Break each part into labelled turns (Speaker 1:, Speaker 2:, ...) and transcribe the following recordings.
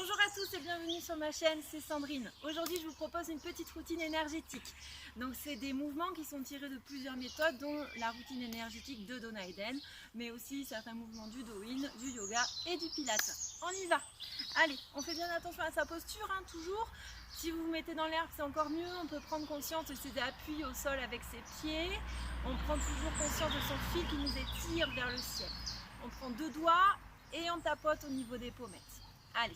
Speaker 1: Bonjour à tous et bienvenue sur ma chaîne, c'est Sandrine. Aujourd'hui je vous propose une petite routine énergétique. Donc c'est des mouvements qui sont tirés de plusieurs méthodes dont la routine énergétique de Donna Eden, mais aussi certains mouvements du Do-In, du yoga et du pilates. On y va. Allez, on fait bien attention à sa posture, toujours. Si vous vous mettez dans l'herbe c'est encore mieux, on peut prendre conscience de ses appuis au sol avec ses pieds. On prend toujours conscience de son fil qui nous étire vers le ciel. On prend deux doigts et on tapote au niveau des pommettes. Allez,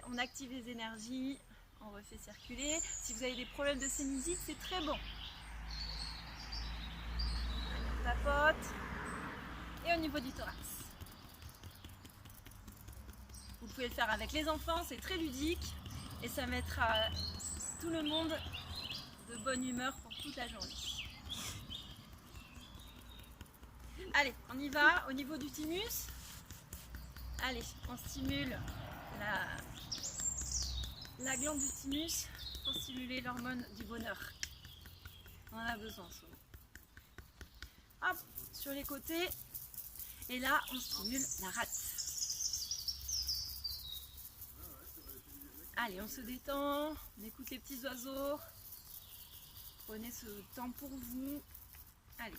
Speaker 1: on active les énergies, on refait circuler. Si vous avez des problèmes de sinusite, c'est très bon. On tapote. Et au niveau du thorax. Vous pouvez le faire avec les enfants, c'est très ludique. Et ça mettra tout le monde de bonne humeur pour toute la journée. Allez, on y va au niveau du thymus. Allez, on stimule la glande du thymus pour stimuler l'hormone du bonheur. On en a besoin en ce moment. Hop, sur les côtés. Et là, on stimule la rate. Allez, on se détend, on écoute les petits oiseaux. Prenez ce temps pour vous. Allez,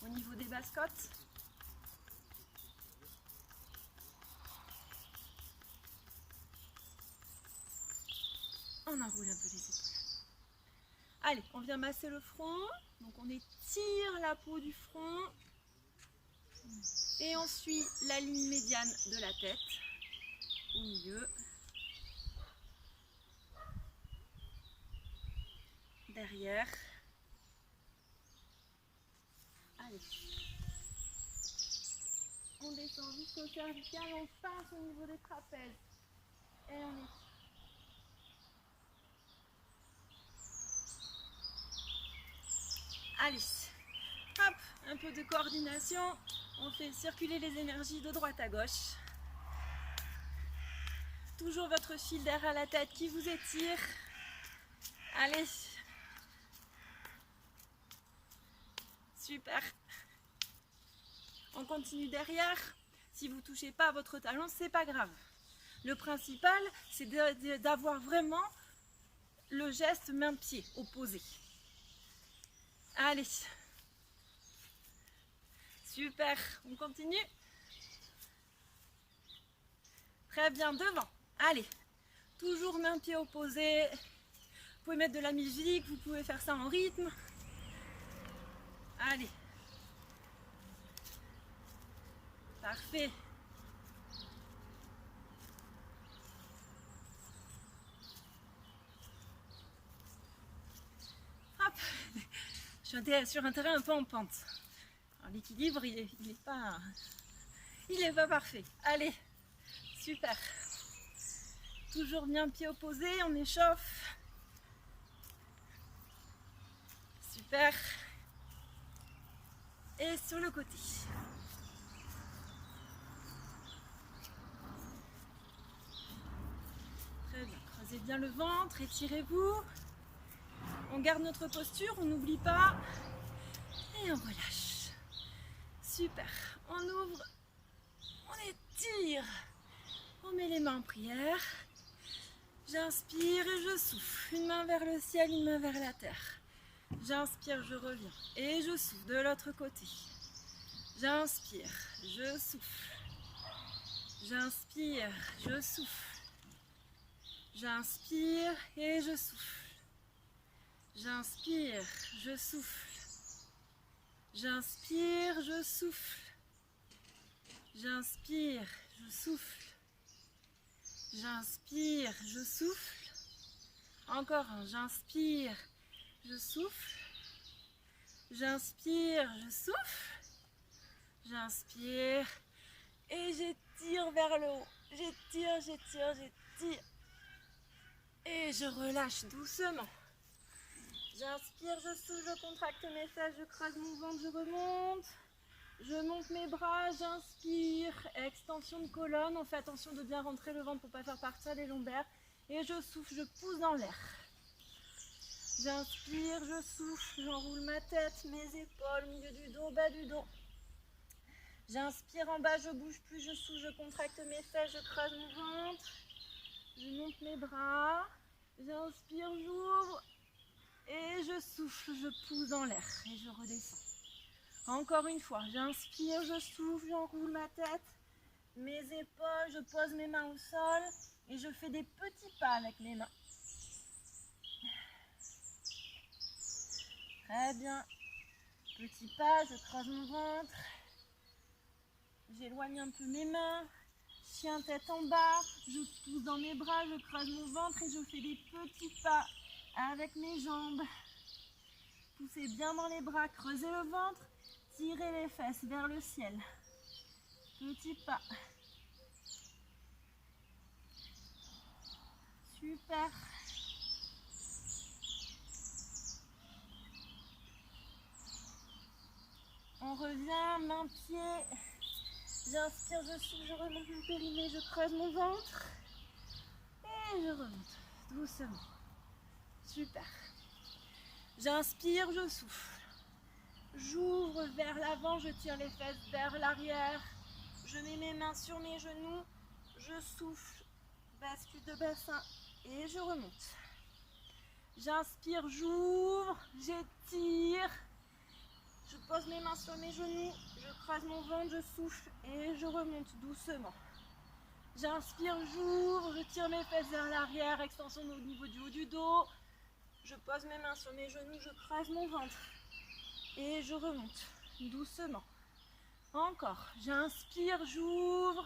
Speaker 1: au niveau des basses-côtes. On enroule un peu les épaules. Allez, on vient masser le front. Donc on étire la peau du front. Et on suit la ligne médiane de la tête. Au milieu. Derrière. Allez. On descend jusqu'au cervical, on passe au niveau des trapèzes. Et on est. Allez, hop, un peu de coordination. On fait circuler les énergies de droite à gauche. Toujours votre fil d'air à la tête qui vous étire. Allez. Super. On continue derrière. Si vous ne touchez pas à votre talon, c'est pas grave. Le principal, c'est d'avoir vraiment le geste main-pied opposé. Allez. Super. On continue. Très bien, devant. Allez. Toujours main-pied opposé. Vous pouvez mettre de la musique, vous pouvez faire ça en rythme. Allez. Parfait. Hop. Je suis sur un terrain un peu en pente. L'équilibre, il est pas parfait. Allez. Super. Toujours bien pied opposé, on échauffe. Super. Et sur le côté. Très bien. Creusez bien le ventre, étirez-vous. On garde notre posture, on n'oublie pas. Et on relâche. Super. On ouvre. On étire. On met les mains en prière. J'inspire et je souffle. Une main vers le ciel, une main vers la terre. J'inspire, je reviens. Et je souffle de l'autre côté. J'inspire, je souffle. J'inspire, je souffle. J'inspire et je souffle. J'inspire, je souffle. J'inspire, je souffle. J'inspire, je souffle. J'inspire, je souffle. Encore un, j'inspire, je souffle. J'inspire, je souffle. J'inspire et j'étire vers le haut. J'étire, j'étire, j'étire. Et je relâche doucement. J'inspire, je souffle, je contracte mes fesses, je creuse mon ventre, je remonte. Je monte mes bras, j'inspire, extension de colonne. On fait attention de bien rentrer le ventre pour ne pas faire partir les lombaires. Et je souffle, je pousse dans l'air. J'inspire, je souffle, j'enroule ma tête, mes épaules, milieu du dos, bas du dos. J'inspire en bas, je bouge plus, je souffle, je contracte mes fesses, je creuse mon ventre. Je monte mes bras. J'inspire, j'ouvre. Et je souffle, je pousse dans l'air et je redescends. Encore une fois, j'inspire, je souffle, j'enroule ma tête, mes épaules, je pose mes mains au sol et je fais des petits pas avec mes mains. Très bien. Petit pas, je creuse mon ventre. J'éloigne un peu mes mains. Chien tête en bas. Je pousse dans mes bras, je creuse mon ventre et je fais des petits pas avec mes jambes. Poussez bien dans les bras, creusez le ventre. Tirez les fesses vers le ciel. Petit pas. Super. On revient, main, pied. J'inspire, je souffle, je remonte mon périnée, je creuse mon ventre. Et je remonte doucement. Super. J'inspire, je souffle. J'ouvre vers l'avant, je tire les fesses vers l'arrière. Je mets mes mains sur mes genoux. Je souffle, bascule de bassin et je remonte. J'inspire, j'ouvre, j'étire. Je pose mes mains sur mes genoux, je creuse mon ventre, je souffle et je remonte doucement. J'inspire, j'ouvre, je tire mes fesses vers l'arrière, extension au niveau du haut du dos. Je pose mes mains sur mes genoux, je creuse mon ventre et je remonte doucement. Encore, j'inspire, j'ouvre,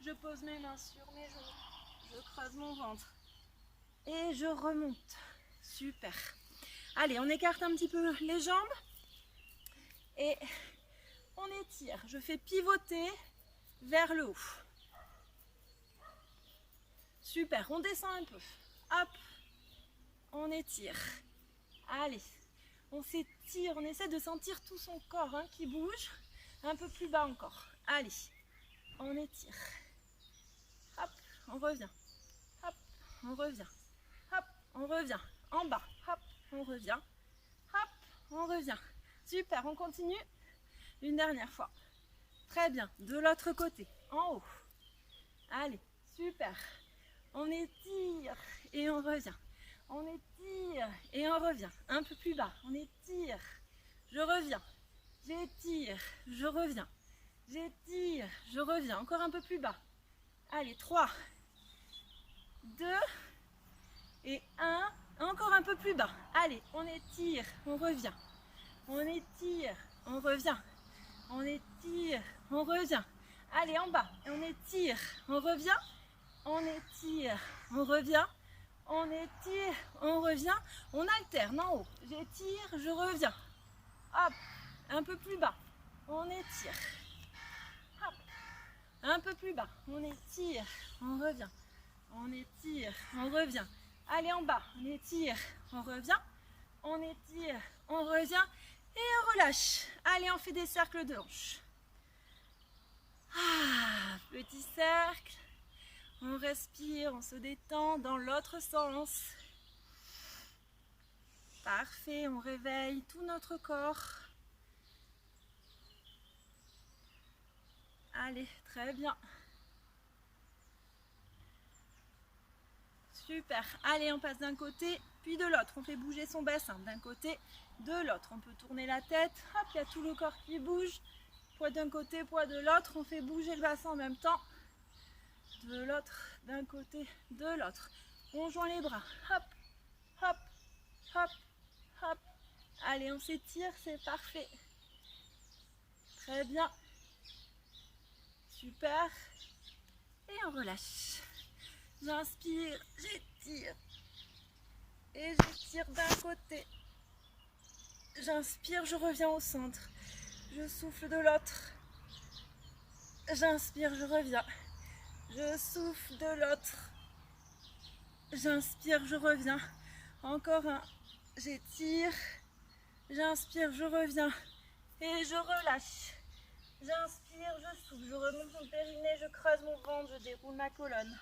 Speaker 1: je pose mes mains sur mes genoux, je creuse mon ventre et je remonte. Super. Allez, on écarte un petit peu les jambes. Et on étire, je fais pivoter vers le haut. Super, on descend un peu. Hop, on étire. Allez, on s'étire, on essaie de sentir tout son corps qui bouge. Un peu plus bas encore. Allez, on étire. Hop, on revient. Hop, on revient. Hop, on revient. En bas, hop, on revient. Hop, on revient. Super, on continue. Une dernière fois. Très bien. De l'autre côté, en haut. Allez, super. On étire et on revient. On étire et on revient. Un peu plus bas. On étire. Je reviens. J'étire. Je reviens. J'étire. Je reviens. Encore un peu plus bas. Allez, 3, 2 et 1. Encore un peu plus bas. Allez, on étire. On revient. On étire, on revient. On étire, on revient. Allez, en bas. On étire, on revient. On étire, on revient. On étire, on revient. On alterne en haut. J'étire, je reviens. Hop, un peu plus bas. On étire. Hop, un peu plus bas. On étire, on revient. On étire, on revient. Allez, en bas. On étire, on revient. On étire, on revient. Et on relâche. Allez, on fait des cercles de hanches. Ah, petit cercle. On respire, on se détend dans l'autre sens. Parfait, on réveille tout notre corps. Allez, très bien. Super. Allez, on passe d'un côté, puis de l'autre. On fait bouger son bassin d'un côté, de l'autre. On peut tourner la tête. Hop, il y a tout le corps qui bouge. Poids d'un côté, poids de l'autre. On fait bouger le bassin en même temps. De l'autre, d'un côté, de l'autre. On joint les bras. Hop, hop, hop, hop. Allez, on s'étire, c'est parfait. Très bien. Super. Et on relâche. J'inspire, j'étire. Et j'étire d'un côté. J'inspire, je reviens au centre. Je souffle de l'autre. J'inspire, je reviens. Je souffle de l'autre. J'inspire, je reviens. Encore un. J'étire. J'inspire, je reviens. Et je relâche. J'inspire, je souffle. Je remonte mon périnée, je creuse mon ventre, je déroule ma colonne.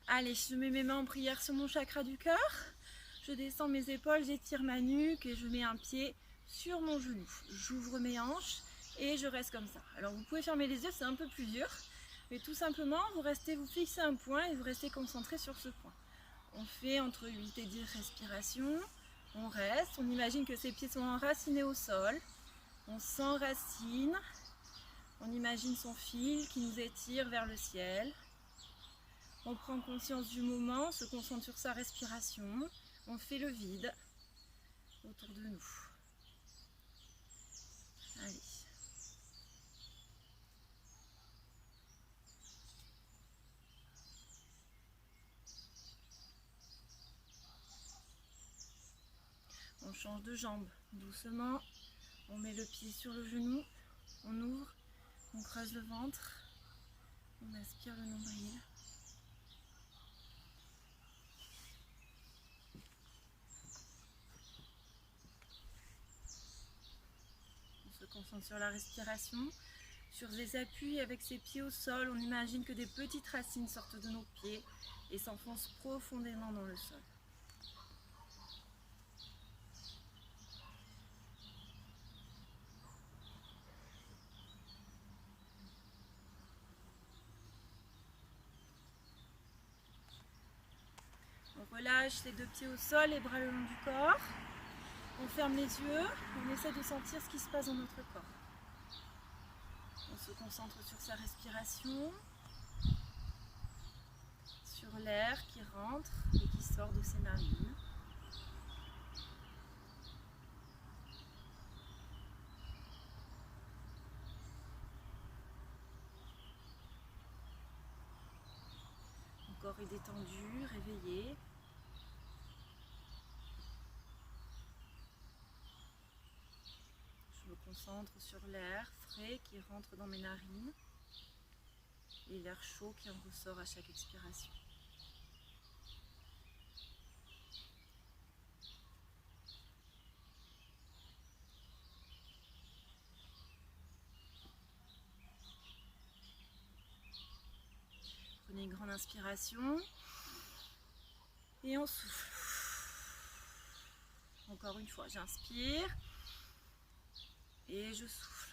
Speaker 1: Allez, je mets mes mains en prière sur mon chakra du cœur. Je descends mes épaules, j'étire ma nuque et je mets un pied sur mon genou. J'ouvre mes hanches et je reste comme ça. Alors vous pouvez fermer les yeux, c'est un peu plus dur, mais tout simplement vous fixez un point et vous restez concentré sur ce point. On fait entre 8 et 10 respirations, on reste, on imagine que ses pieds sont enracinés au sol, on s'enracine, on imagine son fil qui nous étire vers le ciel. On prend conscience du moment, se concentre sur sa respiration, on fait le vide autour de nous. Allez. On change de jambe doucement, on met le pied sur le genou, on ouvre, on creuse le ventre, on aspire le nombril. On se concentre sur la respiration, sur des appuis avec ses pieds au sol. On imagine que des petites racines sortent de nos pieds et s'enfoncent profondément dans le sol. On relâche les deux pieds au sol, les bras le long du corps. On ferme les yeux, on essaie de sentir ce qui se passe dans notre corps. On se concentre sur sa respiration, sur l'air qui rentre et qui sort de ses narines. Le corps est détendu, réveillé. Je me concentre sur l'air frais qui rentre dans mes narines et l'air chaud qui en ressort à chaque expiration. Prenez une grande inspiration et on souffle. Encore une fois, j'inspire et je souffle.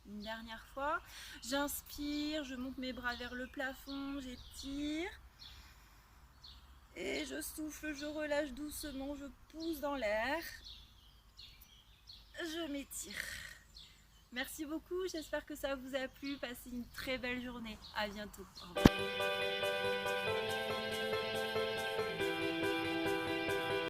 Speaker 1: Une dernière fois, j'inspire, je monte mes bras vers le plafond, j'étire. Et je souffle, je relâche doucement, je pousse dans l'air. Je m'étire. Merci beaucoup, j'espère que ça vous a plu. Passez une très belle journée. À bientôt. Au revoir.